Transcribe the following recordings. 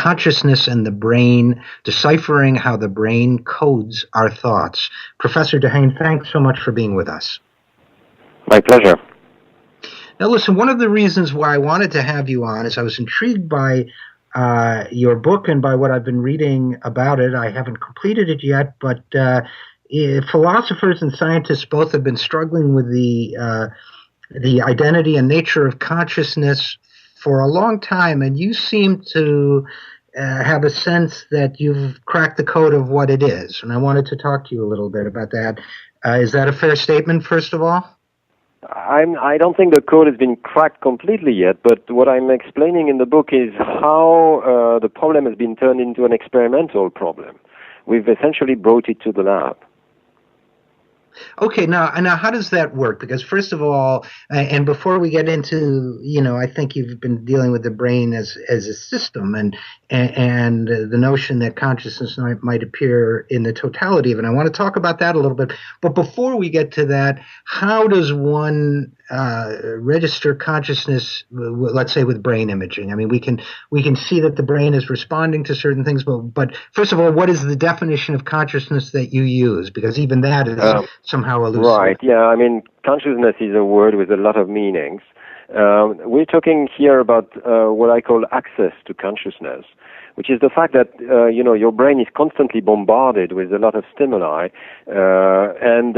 Consciousness and the Brain, Deciphering How the Brain Codes Our Thoughts. Professor Dehaene, thanks so much for being with us. My pleasure. Now, listen, one of the reasons why I wanted to have you on is I was intrigued by your book and by what I've been reading about it. I haven't completed it yet, but philosophers and scientists both have been struggling with the identity and nature of consciousness for a long time, and you seem to have a sense that you've cracked the code of what it is, and I wanted to talk to you a little bit about that. Is that a fair statement, first of all? I don't think the code has been cracked completely yet, but what I'm explaining in the book is how the problem has been turned into an experimental problem. We've essentially brought it to the lab. Okay, now how does that work? Because first of all, and before we get into, I think you've been dealing with the brain as a system, and the notion that consciousness might appear in the totality of it. I want to talk about that a little bit. But before we get to that, how does one register consciousness, let's say with brain imaging? I mean, we can see that the brain is responding to certain things, but first of all, what is the definition of consciousness that you use? Because even that is somehow elusive. Right, yeah, I mean, consciousness is a word with a lot of meanings. We're talking here about what I call access to consciousness, which is the fact that, your brain is constantly bombarded with a lot of stimuli, and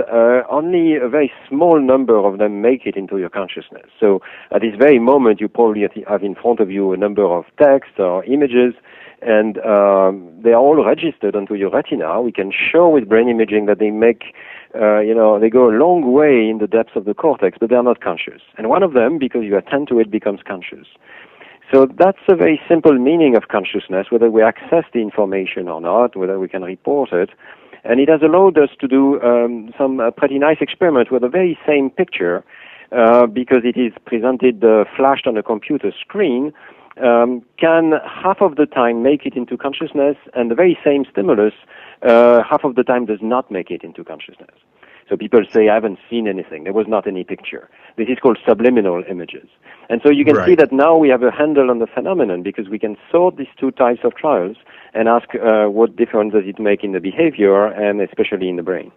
only a very small number of them make it into your consciousness. So at this very moment, you probably have in front of you a number of texts or images, and they are all registered onto your retina. We can show with brain imaging that they make, they go a long way in the depths of the cortex, but they are not conscious. And one of them, because you attend to it, becomes conscious. So that's a very simple meaning of consciousness, whether we access the information or not, whether we can report it. And it has allowed us to do some pretty nice experiments with the very same picture, because it is presented flashed on a computer screen, can half of the time make it into consciousness, and the very same stimulus half of the time does not make it into consciousness. So people say, I haven't seen anything. There was not any picture. This is called subliminal images. And so you can see that now we have a handle on the phenomenon, because we can sort these two types of trials and ask what difference does it make in the behavior and especially in the brain.